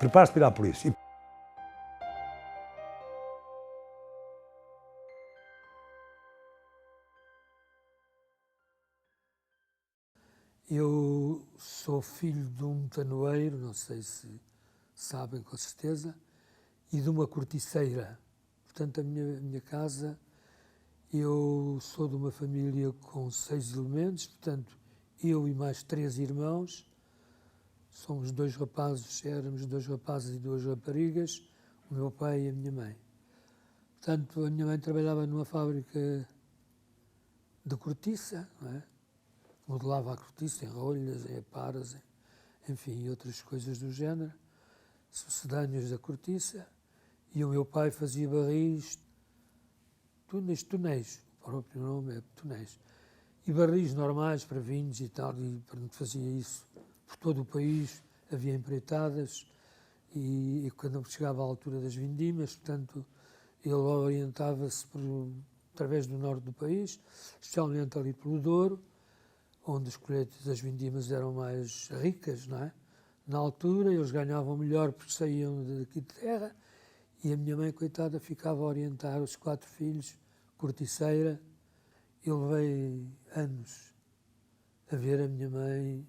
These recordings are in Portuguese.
Prepara-se para ir à polícia. Eu sou filho de um tanoeiro, não sei se sabem com certeza, e de uma corticeira. Portanto, a minha casa, eu sou de uma família com 6 elementos, portanto, eu e mais 3 irmãos, somos 2 rapazes, éramos 2 rapazes e 2 raparigas, o meu pai e a minha mãe. Portanto, a minha mãe trabalhava numa fábrica de cortiça, não é? Modelava a cortiça em rolhas, em aparas, enfim, e outras coisas do género, sucedâneos da cortiça, e o meu pai fazia barris, tonéis, o próprio nome é tonéis, e barris normais para vinhos e tal, e fazia isso por todo o país, havia empreitadas, e quando chegava à altura das vindimas, portanto, ele orientava-se através do norte do país, especialmente ali pelo Douro, onde as colheitas das vindimas eram mais ricas, não é? Na altura, eles ganhavam melhor porque saíam daqui de terra, e a minha mãe, coitada, ficava a orientar os 4 filhos, corticeira. Eu levei anos a ver a minha mãe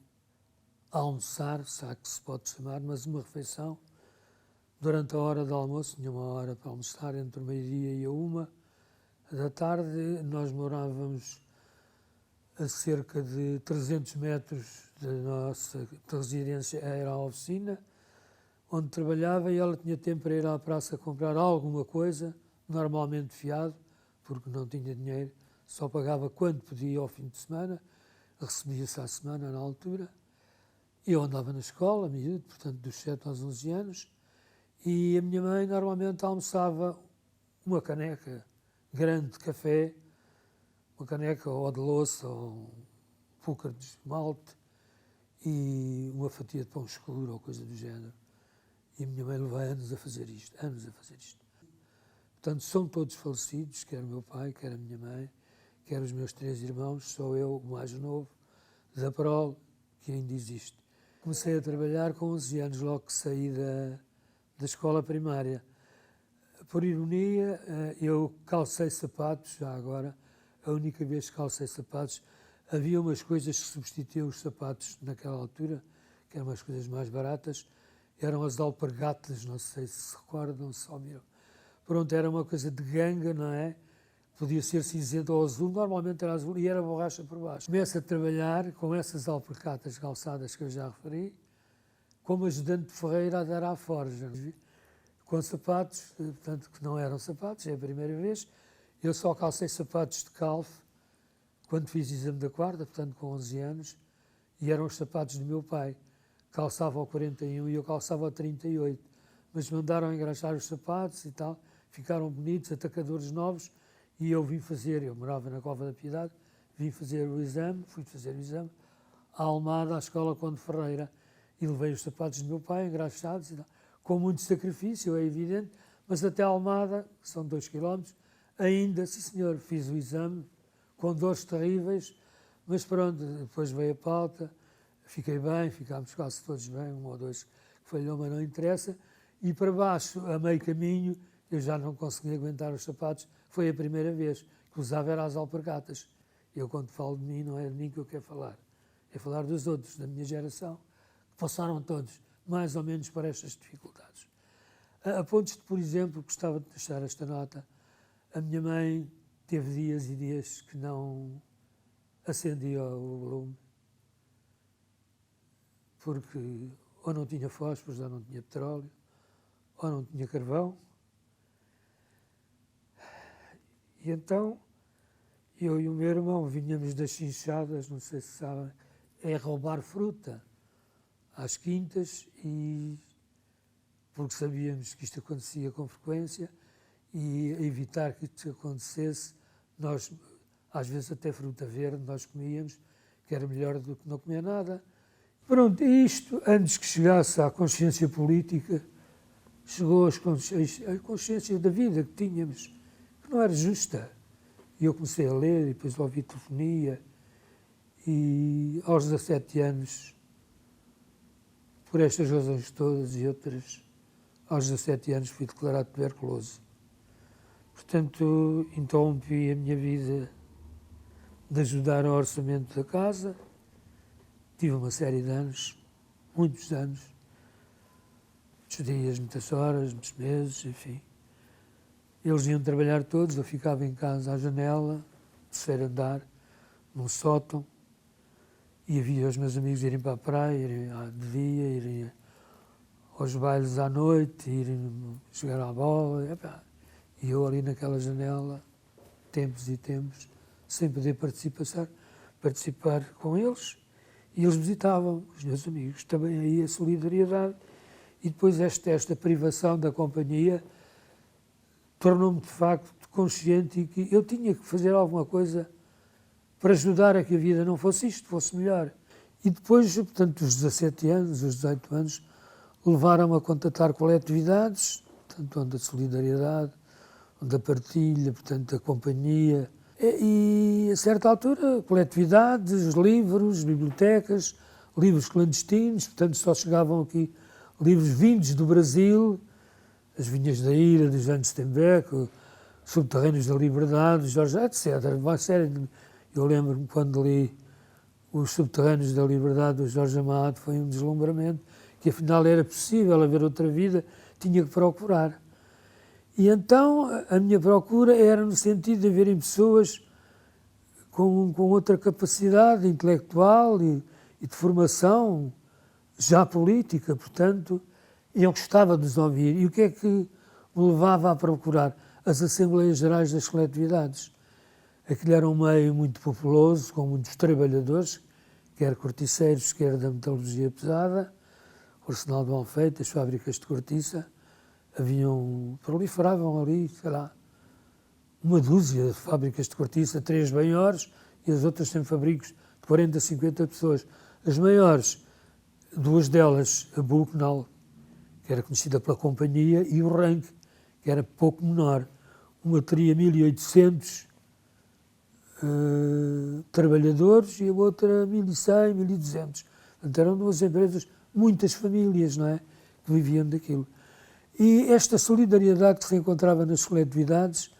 almoçar, se há que se pode chamar, mas uma refeição, durante a hora do almoço, tinha uma hora para almoçar, entre o meio-dia e a 1 da tarde. Nós morávamos a cerca de 300 metros da nossa residência, era a oficina, onde trabalhava, e ela tinha tempo para ir à praça comprar alguma coisa, normalmente fiado, porque não tinha dinheiro, só pagava quando podia ao fim de semana, recebia-se à semana na altura. Eu andava na escola, miúdo, portanto dos 7 aos 11 anos, e a minha mãe normalmente almoçava uma caneca grande de café, uma caneca ou de louça, ou um púcar de esmalte, e uma fatia de pão escuro, ou coisa do género. E a minha mãe levou anos a fazer isto, anos a fazer isto. Portanto, são todos falecidos, quer o meu pai, quer a minha mãe, quer os meus 3 irmãos, sou eu, o mais novo, da prole, que ainda existe. Comecei a trabalhar com 11 anos, logo que saí da escola primária. Por ironia, eu calcei sapatos, já agora, a única vez que calcei sapatos. Havia umas coisas que substituíam os sapatos naquela altura, que eram umas coisas mais baratas, eram as alpargatas, não sei se se recordam, se ouviram. Pronto, era uma coisa de ganga, não é? Podia ser cinzento ou azul, normalmente era azul, e era borracha por baixo. Começo a trabalhar com essas alpargatas calçadas que eu já referi, como ajudante de ferreira a dar à forja, com sapatos, portanto, que não eram sapatos, é a primeira vez. Eu só calcei sapatos de calfe quando fiz exame da quarta, portanto, com 11 anos, e eram os sapatos do meu pai. Calçava ao 41 e eu calçava ao 38. Mas mandaram engraxar os sapatos e tal, ficaram bonitos, atacadores novos, e eu vim fazer, eu morava na Cova da Piedade, vim fazer o exame, fui fazer o exame, à Almada, à Escola Conde Ferreira, e levei os sapatos do meu pai, engraxados e tal, com muito sacrifício, é evidente, mas até a Almada, que são 2 quilómetros, ainda, sim senhor, fiz o exame, com dores terríveis, mas pronto, depois veio a pauta, fiquei bem, ficámos quase todos bem, 1 ou 2 que falhou, mas não interessa, e para baixo, a meio caminho, eu já não conseguia aguentar os sapatos, foi a primeira vez que usava era as alpargatas. Eu, quando falo de mim, não é de mim que eu quero falar, é falar dos outros, da minha geração, que passaram todos, mais ou menos, por estas dificuldades. A pontos de, por exemplo, gostava de deixar esta nota, a minha mãe teve dias e dias que não acendia o lume, porque ou não tinha fósforos, ou não tinha petróleo, ou não tinha carvão. E então, eu e o meu irmão vinhamos das chinchadas, não sei se sabem, é roubar fruta às quintas, e porque sabíamos que isto acontecia com frequência, e a evitar que isto acontecesse, nós, às vezes até fruta verde, nós comíamos, que era melhor do que não comer nada. Pronto, isto, antes que chegasse à consciência política, chegou a consciência da vida que tínhamos, que não era justa. E eu comecei a ler, e depois ouvi telefonia, e aos 17 anos por estas razões todas e outras, aos 17 anos fui declarado tuberculoso. Portanto, interrompi a minha vida de ajudar ao orçamento da casa. Tive uma série de anos, muitos anos, muitos dias, muitas horas, muitos meses, enfim. Eles iam trabalhar todos, eu ficava em casa à janela, terceiro andar, num sótão, e havia os meus amigos irem para a praia, irem de dia, irem aos bailes à noite, irem jogar à bola, e eu ali naquela janela, tempos e tempos, sem poder participar com eles, e eles visitavam, os meus amigos, também aí a solidariedade, e depois esta privação da companhia tornou-me de facto consciente e que eu tinha que fazer alguma coisa para ajudar a que a vida não fosse isto, fosse melhor. E depois, portanto, os 17 anos, os 18 anos, levaram-me a contatar coletividades, portanto, onde a solidariedade, onde a partilha, portanto, a companhia. E, a certa altura, coletividades, livros, bibliotecas, livros clandestinos, portanto, só chegavam aqui livros vindos do Brasil, As Vinhas da Ira, de Jean Steinbeck, Subterrâneos da Liberdade, Jorge, etc. Uma série de... Eu lembro-me quando li Os Subterrâneos da Liberdade, do Jorge Amado, foi um deslumbramento, que afinal era possível haver outra vida, tinha que procurar. E então a minha procura era no sentido de haverem pessoas com outra capacidade intelectual e de formação, já política, portanto, e eu gostava de os ouvir. E o que é que me levava a procurar? As Assembleias Gerais das Coletividades. Aquilo era um meio muito populoso, com muitos trabalhadores, quer corticeiros, quer da metalurgia pesada, o Arsenal do Alfeite, as fábricas de cortiça, proliferavam ali, sei lá, uma dúzia de fábricas de cortiça, 3 maiores, e as outras têm fabricos de 40 a 50 pessoas. As maiores, 2 delas, a Bucknell, que era conhecida pela companhia, e o Rank, que era pouco menor. Uma teria 1.800 trabalhadores e a outra 1.100, 1.200. Portanto, eram 2 empresas, muitas famílias, não é, que viviam daquilo. E esta solidariedade que se encontrava nas coletividades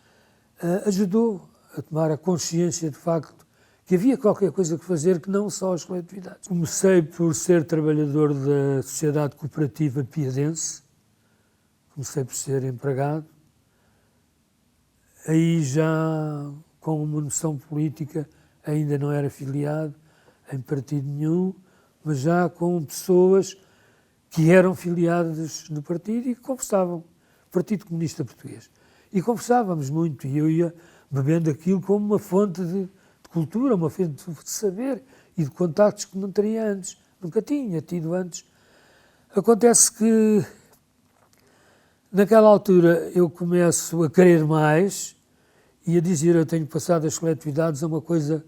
ajudou a tomar a consciência, de facto, que havia qualquer coisa que fazer que não só as coletividades. Comecei por ser trabalhador da Sociedade Cooperativa Piadense, comecei por ser empregado, aí já com uma noção política, ainda não era filiado em partido nenhum, mas já com pessoas que eram filiadas no partido e que conversavam, Partido Comunista Português. E conversávamos muito, e eu ia bebendo aquilo como uma fonte de cultura, uma fonte de saber e de contactos que não teria antes, nunca tinha tido antes. Acontece que, naquela altura, eu começo a querer mais e a dizer, eu tenho passado as coletividades a uma coisa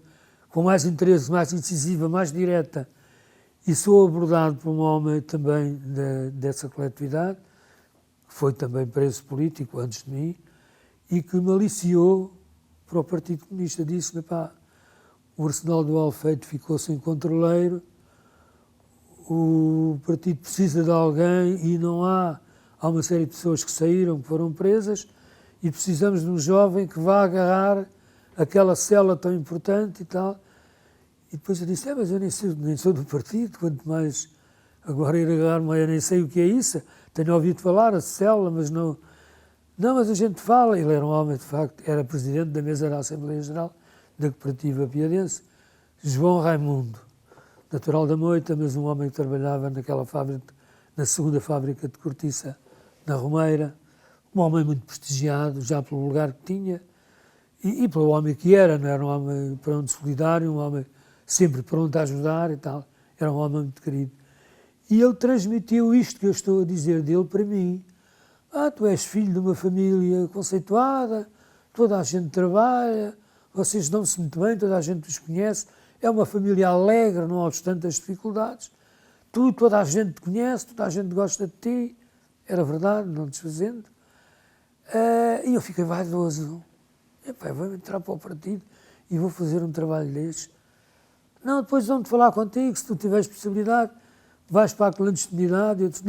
com mais interesse, mais incisiva, mais direta. E sou abordado por um homem também dessa coletividade, que foi também preso político antes de mim, e que me aliciou para o Partido Comunista. Disse-me, pá, o Arsenal do Alfeite ficou sem controleiro, o partido precisa de alguém e não há uma série de pessoas que saíram, que foram presas, e precisamos de um jovem que vá agarrar aquela cela tão importante e tal. E depois eu disse, mas eu nem sou do partido, quanto mais agora ir agarrar-me, eu nem sei o que é isso, tenho ouvido falar, a cela, mas não... Não, mas a gente fala, ele era um homem, de facto, era presidente da mesa da Assembleia Geral da Cooperativa Piadense, João Raimundo, natural da Moita, mas um homem que trabalhava naquela fábrica, na segunda fábrica de cortiça, na Romeira, um homem muito prestigiado, já pelo lugar que tinha, e pelo homem que era, não era um homem pronto, solidário, um homem sempre pronto a ajudar e tal, era um homem muito querido. E ele transmitiu isto que eu estou a dizer dele para mim. Tu és filho de uma família conceituada, toda a gente trabalha, vocês dão-se muito bem, toda a gente os conhece, é uma família alegre, não obstante as dificuldades, toda a gente te conhece, toda a gente gosta de ti, era verdade, não desfazendo. E eu fiquei vaidoso. Vou entrar para o partido e vou fazer um trabalho destes. Não, depois vão-te falar contigo, se tu tiveres possibilidade. vais para a clandestinidade. Eu disse,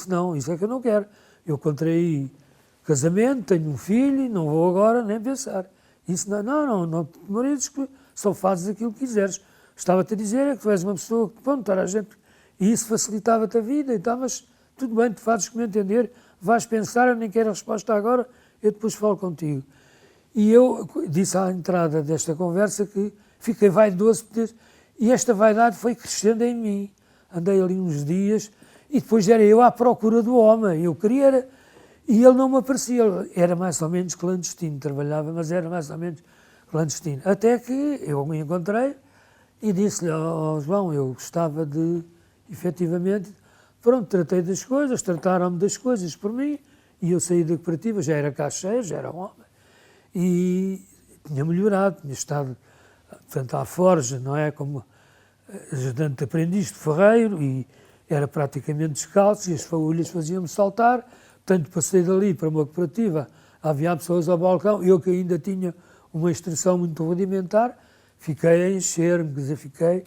não, isso é que eu não quero. Eu contraí casamento, tenho um filho, não vou agora nem pensar. Isso não te demores, que só fazes aquilo que quiseres. Estava-te a dizer é que tu és uma pessoa que, pronto, toda a gente, e isso facilitava-te a vida, então, mas tudo bem, tu fazes como entender, vais pensar, eu nem quero a resposta agora, eu depois falo contigo. E eu disse à entrada desta conversa que fiquei vaidoso, e esta vaidade foi crescendo em mim. Andei ali uns dias, e depois era eu à procura do homem, eu queria, e ele não me aparecia, era mais ou menos clandestino, trabalhava, mas era mais ou menos clandestino. Até que eu me encontrei e disse-lhe, João, eu gostava de, efetivamente, pronto, tratei das coisas, trataram-me das coisas por mim, e eu saí da cooperativa, já era caixeiro, já era homem, e tinha melhorado, tinha estado, portanto, à forja, não é, como ajudante de aprendiz de ferreiro, e era praticamente descalço, e as faúlhas faziam-me saltar, portanto, passei dali para uma cooperativa, havia pessoas ao balcão, eu que ainda tinha uma instrução muito rudimentar, fiquei a encher-me, quer dizer, fiquei,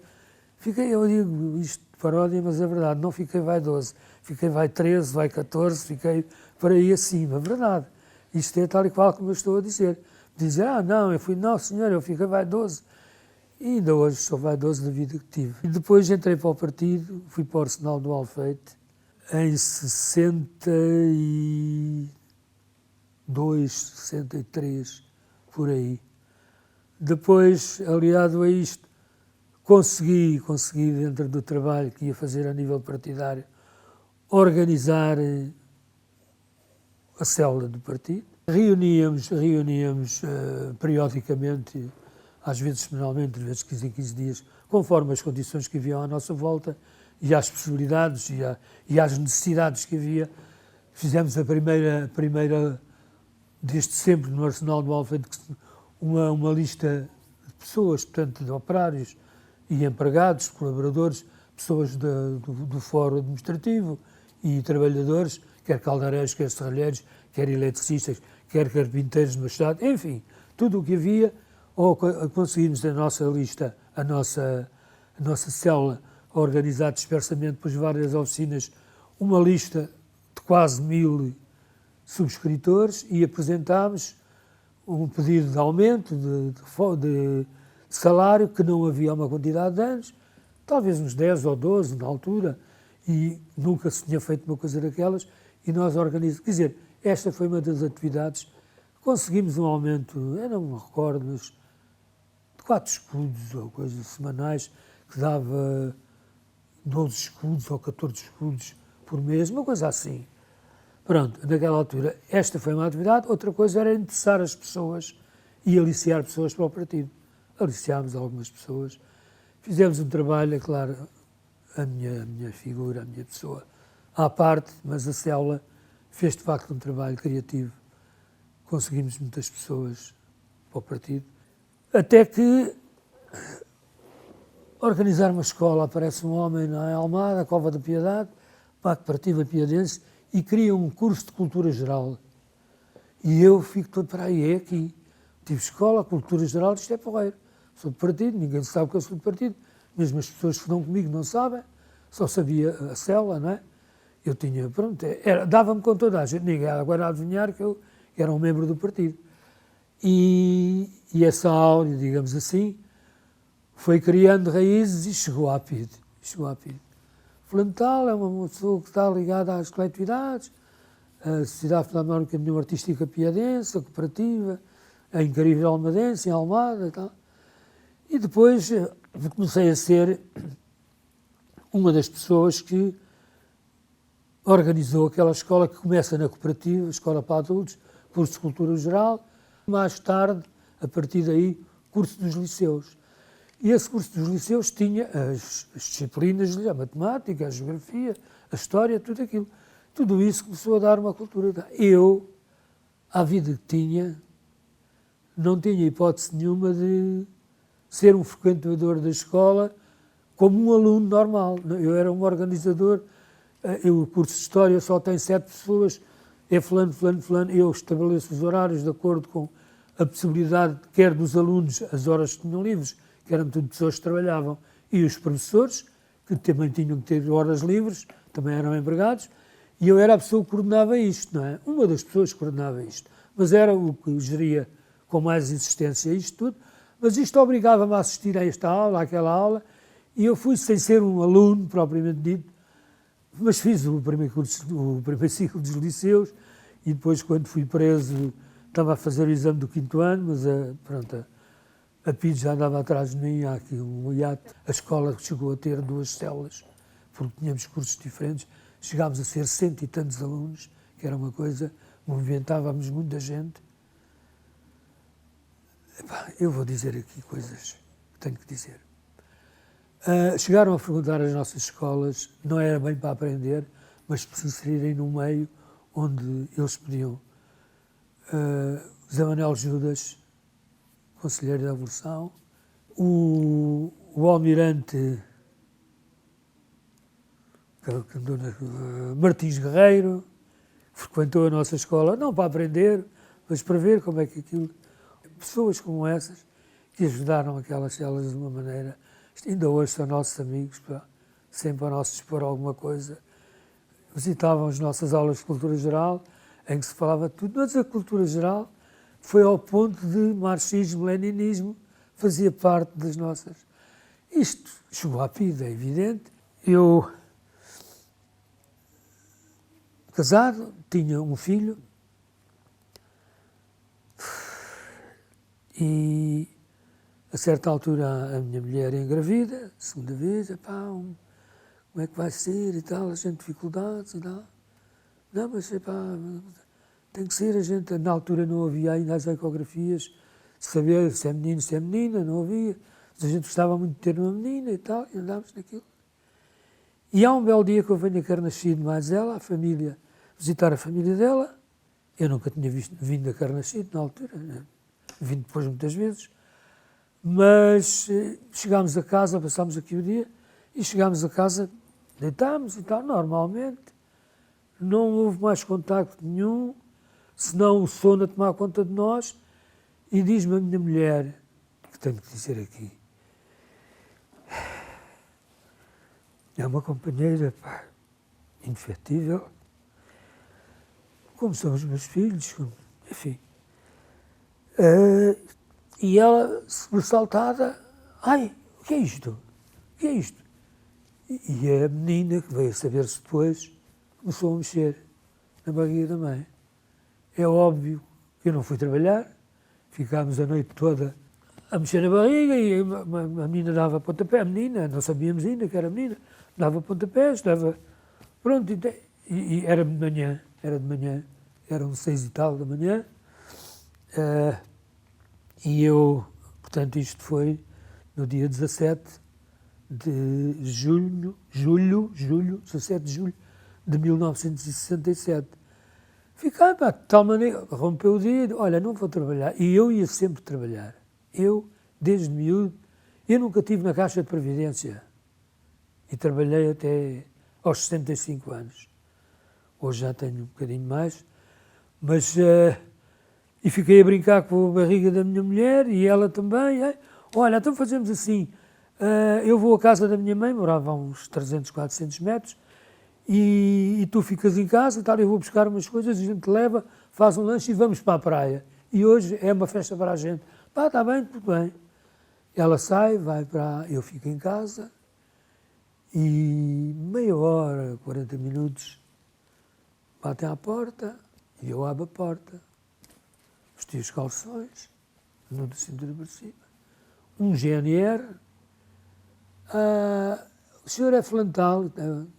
eu digo isto de paródia, mas é verdade, não fiquei vaidoso, fiquei vai 13, vai 14, fiquei por aí acima, verdade. Isto é tal e qual como eu estou a dizer. Dizer, não, senhor, eu fiquei vaidoso. E ainda hoje sou vaidoso da vida que tive. E depois entrei para o partido, fui para o Arsenal do Alfeite, em 62, 63, por aí. Depois, aliado a isto, consegui, dentro do trabalho que ia fazer a nível partidário, organizar a célula do partido. Reuníamos periodicamente, às vezes semanalmente, às vezes 15 em 15 dias, conforme as condições que haviam à nossa volta e às possibilidades e às necessidades que havia. Fizemos a primeira desde sempre no Arsenal do Alfeite, uma lista de pessoas, portanto, de operários e empregados, colaboradores, pessoas do fórum administrativo e trabalhadores, quer caldareiros, quer serralheiros, quer eletricistas, quer carpinteiros do Estado, enfim, tudo o que havia, ou conseguimos a nossa lista, a nossa célula, organizar dispersamente por várias oficinas, uma lista de quase 1000 subscritores e apresentámos um pedido de aumento de salário, que não havia uma quantidade de anos, talvez uns 10 ou 12 na altura, e nunca se tinha feito uma coisa daquelas, e nós organizamos. Quer dizer, esta foi uma das atividades. Conseguimos um aumento, eu não me recordo, mas de 4 escudos ou coisas semanais, que dava 12 escudos ou 14 escudos por mês, uma coisa assim. Pronto, naquela altura, esta foi uma atividade. Outra coisa era interessar as pessoas e aliciar pessoas para o partido. Aliciámos algumas pessoas. Fizemos um trabalho, é claro, a minha figura, a minha pessoa, à parte, mas a célula fez de facto um trabalho criativo. Conseguimos muitas pessoas para o partido. Até que organizar uma escola, aparece um homem na Almada, Cova da Piedade, para a cooperativa piadense, e cria um curso de cultura geral. E eu fico todo para aí, é aqui. Tive escola, cultura geral, isto é porreiro. Sou de partido, ninguém sabe que eu sou de partido, mesmo as pessoas que estão comigo não sabem, só sabia a célula, não é? Eu tinha, pronto, dava-me com toda a gente, ninguém agora a adivinhar que eu era um membro do partido. E essa áurea, digamos assim, foi criando raízes e chegou à PIDE. Fulano tal é uma pessoa que está ligada às coletividades, a Sociedade Filarmónica de União Artística Piadense, a cooperativa, a Incrível Almadense, em Almada e tal. E depois comecei a ser uma das pessoas que organizou aquela escola que começa na cooperativa, escola para adultos, curso de cultura geral, mais tarde, a partir daí, curso dos liceus. E esse curso dos liceus tinha as disciplinas, a matemática, a geografia, a história, tudo aquilo. Tudo isso começou a dar uma cultura. Eu, à vida que tinha, não tinha hipótese nenhuma de ser um frequentador da escola como um aluno normal. Eu era um organizador. O curso de História só tem 7 pessoas, é fulano. Eu estabeleço os horários de acordo com a possibilidade, quer dos alunos, as horas que tinham livres, que eram tudo pessoas que trabalhavam, e os professores, que também tinham que ter horas livres, também eram empregados, e eu era a pessoa que coordenava isto, não é? Uma das pessoas que coordenava isto, mas era o que geria com mais insistência isto tudo, mas isto obrigava-me a assistir a esta aula, àquela aula, e eu fui sem ser um aluno propriamente dito, mas fiz o primeiro ciclo dos liceus, e depois, quando fui preso, estava a fazer o exame do 5º ano, mas pronto, a PID já andava atrás de mim, há aqui um hiato. A escola chegou a ter 2 células, porque tínhamos cursos diferentes, chegámos a ser 100 e tantos alunos, que era uma coisa, movimentávamos muita gente. Epá, eu vou dizer aqui coisas que tenho que dizer. Chegaram a frequentar as nossas escolas, não era bem para aprender, mas para se inserirem num meio onde eles podiam. José Manuel Judas, conselheiro da Evolução, o almirante Martins Guerreiro, frequentou a nossa escola, não para aprender, mas para ver como é que aquilo... Pessoas como essas, que ajudaram aquelas células de uma maneira... Ainda hoje são nossos amigos, pá, sempre a nosso dispor alguma coisa. Visitavam as nossas aulas de cultura geral, em que se falava de tudo, mas a cultura geral foi ao ponto de marxismo, leninismo, fazia parte das nossas... Isto chegou à PIDE, é evidente. Eu, casado, tinha um filho e, a certa altura, a minha mulher engravida, segunda vez, pá, como é que vai ser e tal, a gente dificuldades e tal. Não, mas, pá, tem que ser, a gente, na altura não havia ainda as ecografias, saber se é menino, se é menina, não havia. Mas a gente gostava muito de ter uma menina e tal, e andámos naquilo. E há um belo dia que eu venho a Carnaxide mais ela, a família, visitar a família dela. Eu nunca tinha vindo a Carnaxide na altura, né? Vim depois muitas vezes. Mas chegámos a casa, passámos aqui o dia, e chegámos a casa, deitámos e tal, normalmente. Não houve mais contacto nenhum, senão o sono a tomar conta de nós. E diz-me a minha mulher, que tenho que dizer aqui, é uma companheira, pá, indefetível, como são os meus filhos, enfim. E ela, sobressaltada, ai, o que é isto? O que é isto? E a menina, que veio a saber-se depois, começou a mexer na barriga da mãe. É óbvio que eu não fui trabalhar, ficámos a noite toda a mexer na barriga e a menina dava pontapé, a menina, não sabíamos ainda que era menina, dava pontapés, dava... Pronto, e era de manhã, eram 6 e tal da manhã, e eu, portanto, isto foi no dia 17 de julho, 17 de julho de 1967. Fiquei, pá, de tal maneira, rompeu o dia, olha, não vou trabalhar. E eu ia sempre trabalhar. Eu, desde miúdo, eu nunca estive na Caixa de Previdência. E trabalhei até aos 65 anos. Hoje já tenho um bocadinho mais. Mas, e fiquei a brincar com a barriga da minha mulher e ela também. Olha, então fazemos assim, eu vou à casa da minha mãe, morava a uns 300, 400 metros, e tu ficas em casa, tal, eu vou buscar umas coisas, a gente leva, faz um lanche e vamos para a praia. E hoje é uma festa para a gente. Pá, está bem, tudo bem. Ela sai, vai para... Eu fico em casa e meia hora, 40 minutos, batem à porta e eu abro a porta. Vesti os calções, não da cintura para cima. Um GNR. O senhor é Flantal,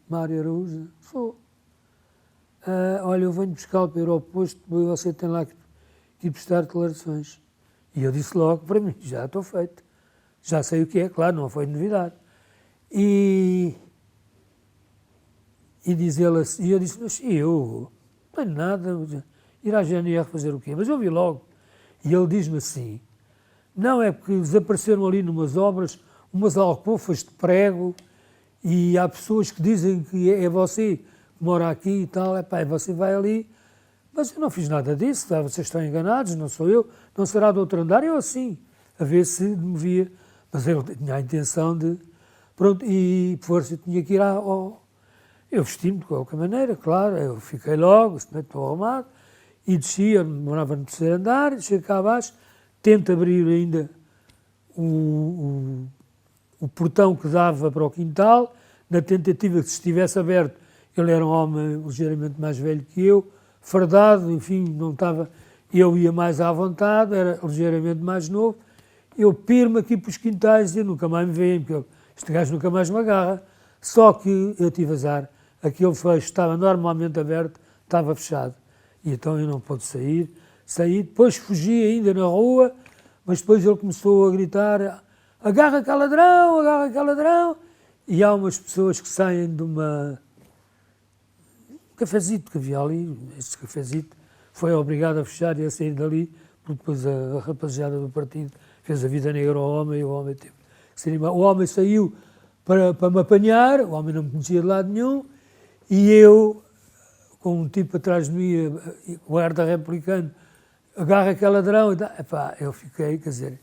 Mário Araújo? Sou. Olha, eu venho buscá-lo para o aeroposto, você tem lá que ir prestar declarações. E eu disse logo para mim, já estou feito. Já sei o que é, claro, não foi novidade. E diz ele assim, e eu disse, mas eu não tenho nada, ir à GNR fazer o quê? Mas eu vi logo. E ele diz-me assim, não, é porque desapareceram ali numas obras umas alcofas de prego e há pessoas que dizem que é você que mora aqui e tal, epá, você vai ali, mas eu não fiz nada disso, tá? Vocês estão enganados, não sou eu, não será do outro andar, eu assim, a ver se me via, mas eu tinha a intenção de, Pronto, e por isso eu tinha que ir ao... Eu vesti-me de qualquer maneira, claro, eu fiquei logo, estou arrumado, e desci, eu morava no terceiro andar, desci cá abaixo, tento abrir ainda o portão que dava para o quintal, na tentativa que se estivesse aberto, ele era um homem ligeiramente mais velho que eu, fardado, enfim, não estava, eu ia mais à vontade, era ligeiramente mais novo, eu piro-me aqui para os quintais e nunca mais me veem, porque este gajo nunca mais me agarra, só que eu tive azar, aquele fecho estava normalmente aberto, estava fechado, e então eu não pude sair, depois fugi ainda na rua, mas depois ele começou a gritar, agarra cá ladrão, e há umas pessoas que saem de um cafezito que havia ali, esse cafezito foi obrigado a fechar e a sair dali, porque depois a rapaziada do partido fez a vida negra ao homem e o homem teve que ser embora. O homem saiu para me apanhar, o homem não me conhecia de lado nenhum, e eu, com um tipo atrás de mim, guarda republicano, agarra aquele ladrão, e epá, eu fiquei, quer dizer,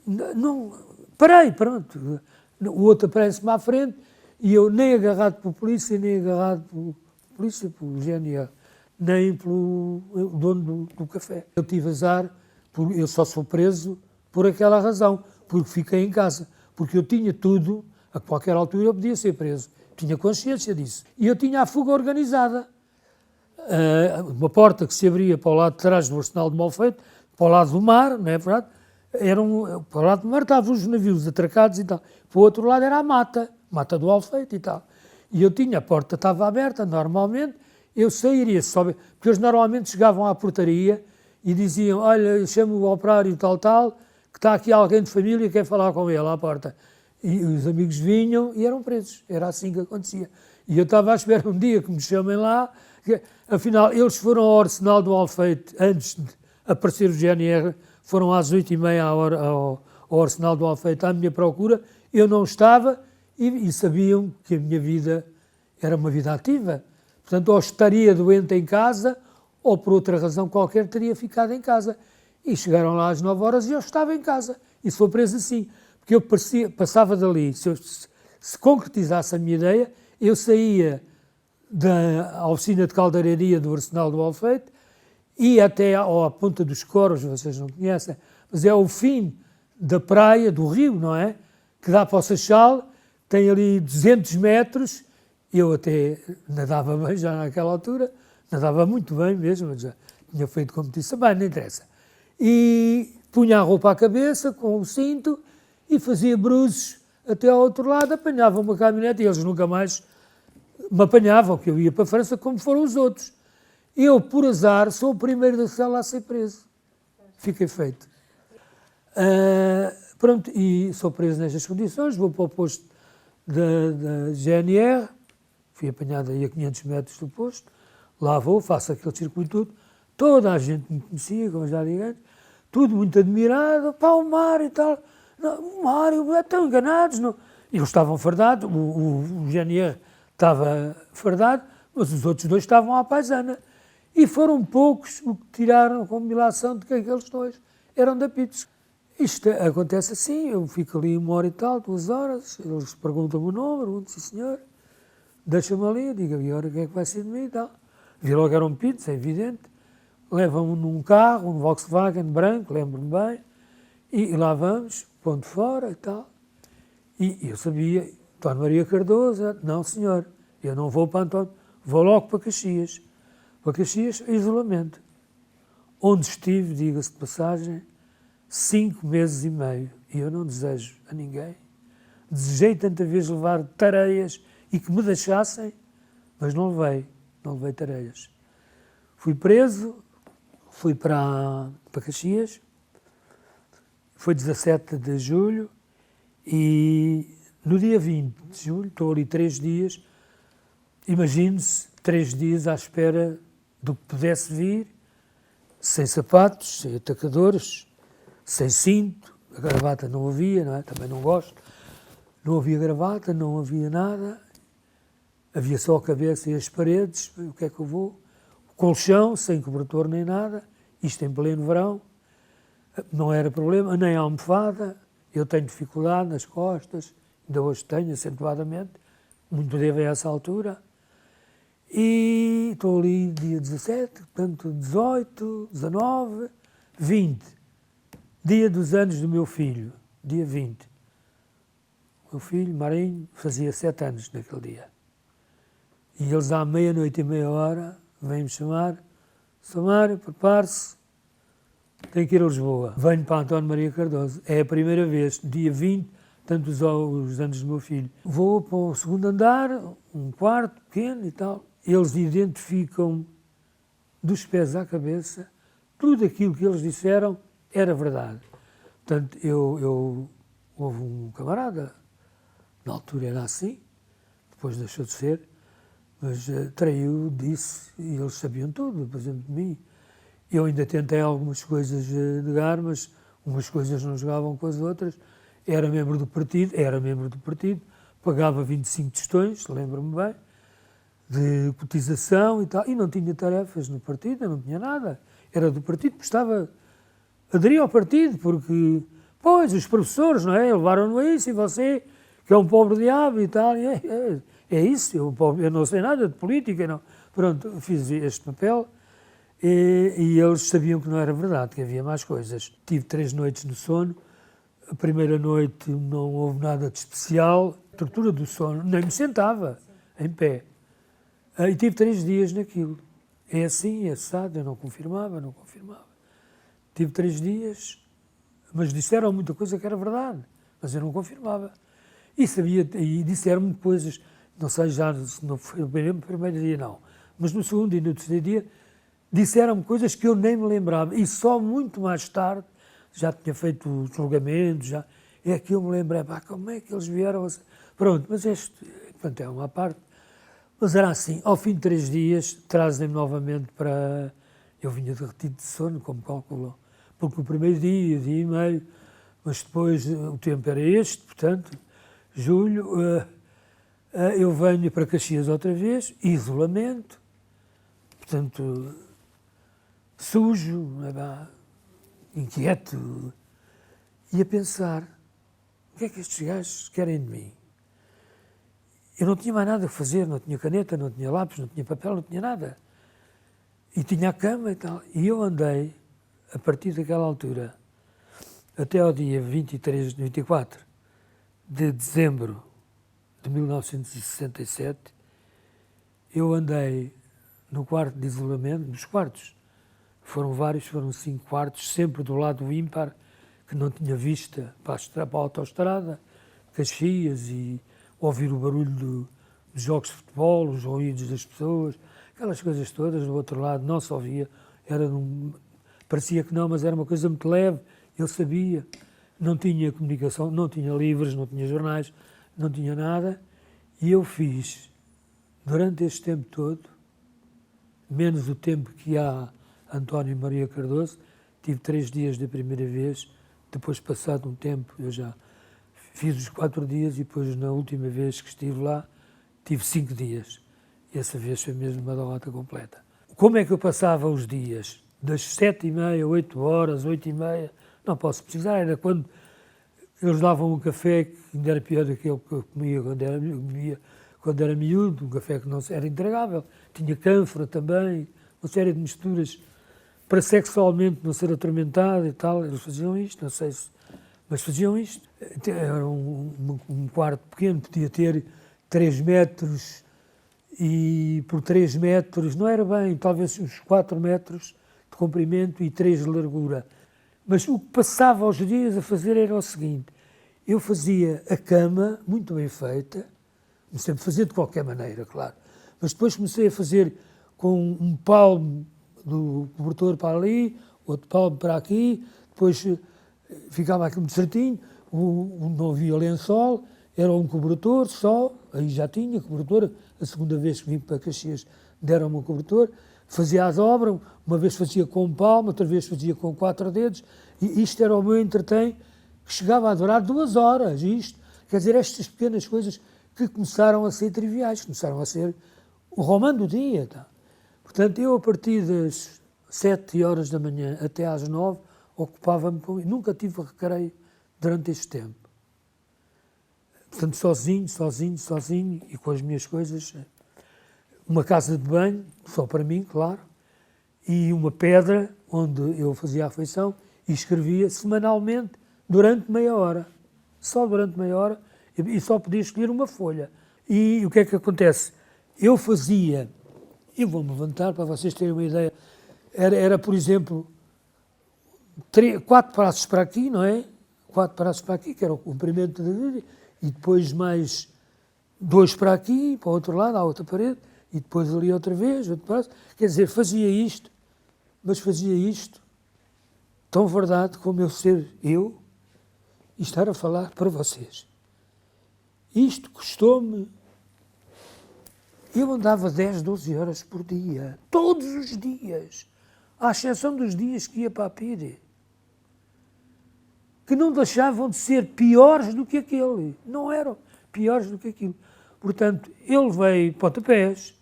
não, parei, pronto, o outro aparece-me à frente, e eu nem agarrado pela polícia, nem agarrado pelo GNR, nem pelo dono do café. Eu tive azar, eu só sou preso por aquela razão, porque fiquei em casa, porque eu tinha tudo, a qualquer altura eu podia ser preso, tinha consciência disso. E eu tinha a fuga organizada, uma porta que se abria para o lado de trás do Arsenal de Malfeito, para o lado do mar, não é verdade? Para o lado do mar estavam os navios atracados e tal, para o outro lado era a mata do Alfeito e tal. E eu tinha, a porta estava aberta, normalmente, eu sairia, porque eles normalmente chegavam à portaria e diziam, olha, eu chamo o operário tal, que está aqui alguém de família e quer falar com ele à porta. E os amigos vinham e eram presos, era assim que acontecia. E eu estava à espera um dia que me chamem lá, afinal, eles foram ao Arsenal do Alfeite, antes de aparecer o GNR, foram às 8h30 ao Arsenal do Alfeite à minha procura, eu não estava e sabiam que a minha vida era uma vida ativa. Portanto, ou estaria doente em casa, ou por outra razão qualquer teria ficado em casa. E chegaram lá às 9 horas e eu estava em casa. E sou preso assim. Porque eu passava dali, se concretizasse a minha ideia, eu saía da oficina de caldeiraria do Arsenal do Alfeite, ia até à Ponta dos Coros, vocês não conhecem, mas é o fim da praia, do rio, não é? Que dá para o Seixal, tem ali 200 metros, eu até nadava bem já naquela altura, nadava muito bem mesmo, já tinha feito competição, bem, não interessa. E punha a roupa à cabeça, com o cinto, e fazia bruzes até ao outro lado, apanhava uma caminhonete, e eles nunca mais me apanhavam, que eu ia para a França como foram os outros. Eu, por azar, sou o primeiro da cela a ser preso. Fiquei feito. Pronto, e sou preso nestas condições, vou para o posto da GNR, fui apanhado aí a 500 metros do posto, lá vou, faço aquele circuito todo, toda a gente me conhecia, como já disse antes, tudo muito admirado, pá, o Mário e tal. Não, o Mário, estão enganados. Não. Eles estavam fardados, o GNR estava fardado, mas os outros dois estavam à paisana. E foram poucos o que tiraram como ilação de que aqueles dois eram da Pitos. Isto acontece assim, eu fico ali 1 hora e tal, 2 horas, eles perguntam-me o nome, perguntam, sim senhor, deixa-me ali, eu digo, e agora o que é que vai ser de mim e tal. Vi logo que eram Pitos, é evidente, levam-me num carro, um Volkswagen branco, lembro-me bem, e lá vamos, ponto fora e tal. E eu sabia, António Maria Cardoso, não senhor, eu não vou para António, vou logo para Caxias. Para Caxias, isolamento. Onde estive, diga-se de passagem, 5 meses e meio. E eu não desejo a ninguém. Desejei tanta vez levar tareias e que me deixassem, mas não levei tareias. Fui preso, fui para Caxias, foi 17 de julho e no dia 20 de julho, estou ali 3 dias, imagine-se 3 dias à espera do que pudesse vir, sem sapatos, sem atacadores, sem cinto, a gravata não havia, não é? Também não gosto, não havia gravata, não havia nada, havia só a cabeça e as paredes, o que é que eu vou? O colchão, sem cobertor nem nada, isto em pleno verão, não era problema, nem a almofada, eu tenho dificuldade nas costas ainda hoje tenho, acentuadamente, muito devo a essa altura. E estou ali dia 17, portanto 18, 19, 20. Dia dos anos do meu filho, dia 20. O meu filho, Marinho, fazia 7 anos naquele dia. E eles à meia-noite e meia hora vêm-me chamar: Sr. Mário, prepare-se, tenho que ir a Lisboa. Venho para António Maria Cardoso. É a primeira vez, dia 20, tanto os anos do meu filho. Vou para o segundo andar, um quarto pequeno e tal. Eles identificam dos pés à cabeça, tudo aquilo que eles disseram era verdade. Portanto, houve um camarada, na altura era assim, depois deixou de ser, mas traiu, disse, e eles sabiam tudo, por exemplo, de mim. Eu ainda tentei algumas coisas negar, mas umas coisas não jogavam com as outras. Era membro do partido, pagava 25 tostões, lembro-me bem, de cotização e tal, e não tinha tarefas no partido, eu não tinha nada. Era do partido, aderia ao partido, porque, pois, os professores, não é, levaram-no a isso, e você, que é um pobre diabo e tal, é isso, eu não sei nada de política, não. Pronto, fiz este papel, e eles sabiam que não era verdade, que havia mais coisas. Tive 3 noites no sono, a primeira noite não houve nada de especial, tortura do sono, nem me sentava, em pé. E tive 3 dias naquilo. É assim, é assado, eu não confirmava. Tive 3 dias, mas disseram muita coisa que era verdade, mas eu não confirmava. E disseram-me coisas, não sei já, se não foi no primeiro dia não, mas no segundo e no terceiro dia, disseram-me coisas que eu nem me lembrava. E só muito mais tarde, já tinha feito os julgamentos, é que eu me lembrei, como é que eles vieram a... Pronto, mas portanto, é uma parte. Mas era assim, ao fim de 3 dias, trazem-me novamente para... Eu vinha derretido de sono, como calculam, porque o primeiro dia e meio, mas depois o tempo era este, portanto, julho, eu venho para Caxias outra vez, isolamento, portanto, sujo, inquieto, e a pensar, o que é que estes gajos querem de mim? Eu não tinha mais nada a fazer, não tinha caneta, não tinha lápis, não tinha papel, não tinha nada. E tinha a cama e tal. E eu andei, a partir daquela altura, até ao dia 24 de dezembro de 1967, eu andei no quarto de isolamento, nos quartos. Foram vários, foram 5 quartos, sempre do lado ímpar, que não tinha vista para a autoestrada, Caxias, e ouvir o barulho dos jogos de futebol, os ruídos das pessoas, aquelas coisas todas. Do outro lado não se ouvia, parecia que não, mas era uma coisa muito leve, eu sabia. Não tinha comunicação, não tinha livros, não tinha jornais, não tinha nada, e eu fiz, durante este tempo todo, menos o tempo que há António Maria Cardoso, tive 3 dias da primeira vez, depois passado um tempo eu já fiz os 4 dias e depois na última vez que estive lá tive 5 dias. E essa vez foi mesmo uma derrota completa. Como é que eu passava os dias? Das 7h30, 8 horas, 8h30, não posso precisar, era quando eles davam um café que ainda era pior daquele que eu comia quando era miúdo, um café que não era intragável, tinha cânfora também, uma série de misturas para sexualmente não ser atormentado e tal. Eles faziam isto, não sei se... Mas faziam isto. Era um quarto pequeno, podia ter 3 metros e por 3 metros, não era bem, talvez uns 4 metros de comprimento e 3 de largura. Mas o que passava os dias a fazer era o seguinte: eu fazia a cama muito bem feita, sempre fazia de qualquer maneira, claro, mas depois comecei a fazer com um palmo do cobertor para ali, outro palmo para aqui, depois ficava aqui muito certinho, não havia lençol, era um cobertor só, aí já tinha cobertor, a segunda vez que vim para Caxias deram-me um cobertor, fazia a dobra, uma vez fazia com um palmo, outra vez fazia com 4 dedos, e isto era o meu entretém, que chegava a durar 2 horas, isto. Quer dizer, estas pequenas coisas que começaram a ser triviais, começaram a ser o romã do dia. Tá? Portanto, eu a partir das 7 horas da manhã até às 9, ocupava-me com isso. Nunca tive recreio durante este tempo. Portanto, sozinho e com as minhas coisas. Uma casa de banho, só para mim, claro, e uma pedra onde eu fazia a refeição e escrevia semanalmente durante meia hora. Só durante meia hora, e só podia escolher uma folha. E o que é que acontece? Eu vou-me levantar para vocês terem uma ideia, era por exemplo, 4 passos para aqui, não é? 4 passos para aqui, que era o comprimento da vida, e depois mais 2 para aqui, para o outro lado, à outra parede, e depois ali outra vez, outro passo. Quer dizer, fazia isto, mas fazia isto tão verdade como eu ser eu e estar a falar para vocês. Isto custou-me. Eu andava 10, 12 horas por dia, todos os dias, à exceção dos dias que ia para a Pire, que não deixavam de ser piores do que aquele, não eram piores do que aquilo. Portanto, eu levei pontapés,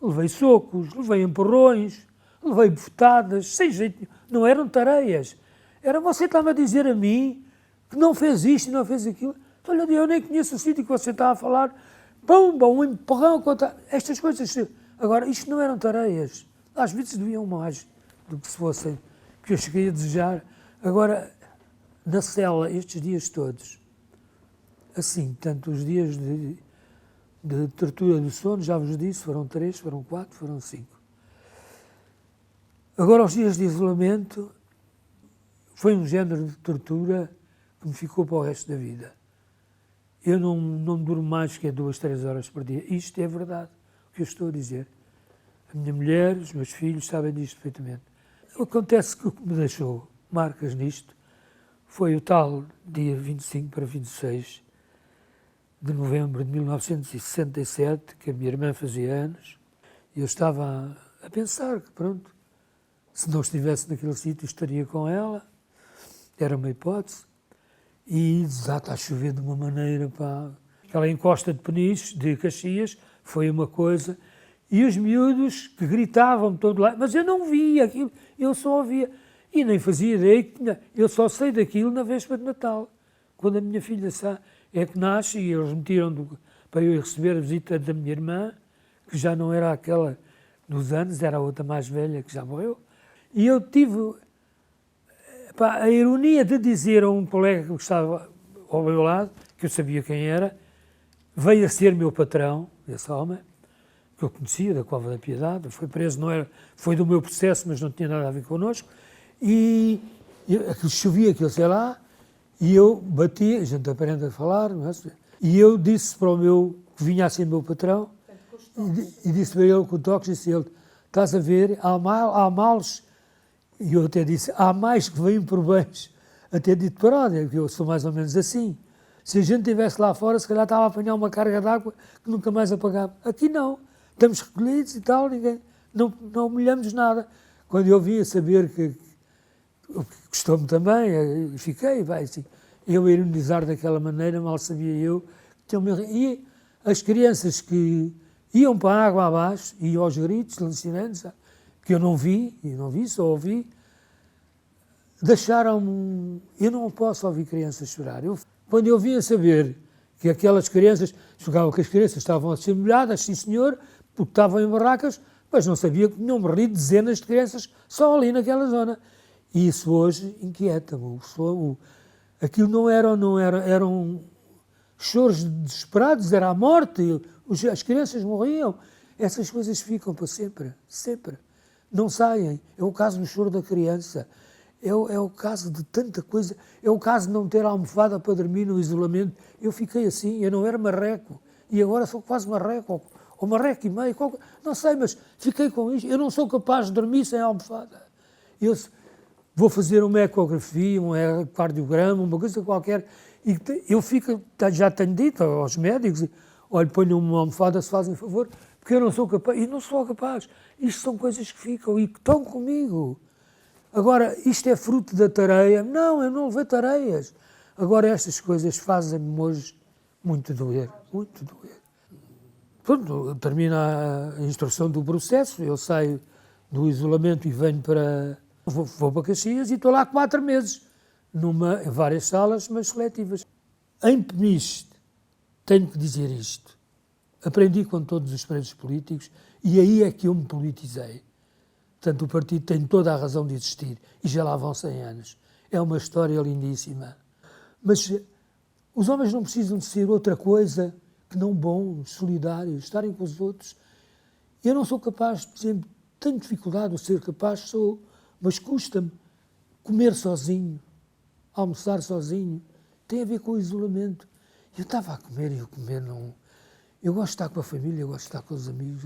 levei socos, levei empurrões, levei bofetadas, sem jeito nenhum. Não eram tareias. Era você estava a dizer a mim que não fez isto e não fez aquilo. Olha, eu nem conheço o sítio que você estava a falar. Pumba, um empurrão, estas coisas. Agora, isto não eram tareias. Às vezes doíam mais do que se fossem, que eu cheguei a desejar. Agora, na cela, estes dias todos, assim, tanto os dias de tortura do sono, já vos disse, foram 3, foram 4, foram 5. Agora, os dias de isolamento, foi um género de tortura que me ficou para o resto da vida. Eu não durmo mais que 2, 3 horas por dia. Isto é verdade, o que eu estou a dizer. A minha mulher, os meus filhos sabem disto perfeitamente. Acontece que o que me deixou marcas nisto foi o tal dia 25 para 26 de novembro de 1967, que a minha irmã fazia anos, e eu estava a pensar que, pronto, se não estivesse naquele sítio, estaria com ela, era uma hipótese, e desata a chover de uma maneira, pá. Aquela encosta de Peniche, de Caxias, foi uma coisa, e os miúdos que gritavam de todo lado, mas eu não via aquilo, eu só ouvia, e nem fazia ideia que tinha, eu só sei daquilo na véspera de Natal, quando a minha filha é que nasce, e eles me tiram para eu ir receber a visita da minha irmã, que já não era aquela dos anos, era a outra mais velha que já morreu, e eu tive a ironia de dizer a um colega que estava ao meu lado, que eu sabia quem era, veio a ser meu patrão, esse homem, que eu conhecia, da Cova da Piedade, foi preso, não era, foi do meu processo, mas não tinha nada a ver connosco, e aquilo chovia, aquilo sei lá, e eu bati, a gente aprende a falar, não é? E eu disse para o meu, que vinha a ser meu patrão, e disse para ele com o toque, disse ele, estás a ver, há males, e eu até disse, há mais que vêm por bens, até dito paródia, que eu sou mais ou menos assim. Se a gente estivesse lá fora, se calhar estava a apanhar uma carga de água que nunca mais apagava. Aqui não, estamos recolhidos e tal, não molhamos nada. Quando eu vim a saber que gostou-me também, fiquei, vai assim, eu a ironizar daquela maneira, mal sabia eu. E as crianças que iam para a água abaixo, e aos gritos, lancinantes, que eu não vi, só ouvi, deixaram-me. Eu não posso ouvir crianças chorar. Quando eu vim a saber que aquelas crianças, jogavam que as crianças estavam a ser molhadas, sim senhor, porque estavam em barracas, mas não sabia que tinham morrido dezenas de crianças só ali naquela zona. E isso hoje inquieta-me. Aquilo não eram choros desesperados, era a morte, as crianças morriam. Essas coisas ficam para sempre, sempre. Não saem. É o caso do choro da criança. É o caso de tanta coisa. É o caso de não ter almofada para dormir no isolamento. Eu fiquei assim, eu não era marreco. E agora sou quase marreco, ou marreco e meio. Não sei, mas fiquei com isto. Eu não sou capaz de dormir sem almofada. Eu vou fazer uma ecografia, um cardiograma, uma coisa qualquer. E eu já tenho dito aos médicos, olha, ponham uma almofada se fazem favor, porque eu não sou capaz. E não sou capaz. Isto são coisas que ficam e que estão comigo. Agora, isto é fruto da tareia. Não, eu não levei tareias. Agora, estas coisas fazem-me hoje muito doer, muito doer. Pronto, termina a instrução do processo, eu saio do isolamento e venho para... Vou para Caxias e estou lá 4 meses, em várias salas, mas seletivas. Em Peniche, tenho que dizer isto. Aprendi com todos os presos políticos e aí é que eu me politizei. Portanto, o partido tem toda a razão de existir e já lá vão 100 anos. É uma história lindíssima. Mas os homens não precisam de ser outra coisa que não bons, solidários, estarem com os outros. Eu não sou capaz, por exemplo, tenho dificuldade de ser capaz, sou, mas custa-me comer sozinho, almoçar sozinho. Tem a ver com o isolamento. Eu estava a comer e eu comer não... Eu gosto de estar com a família, eu gosto de estar com os amigos.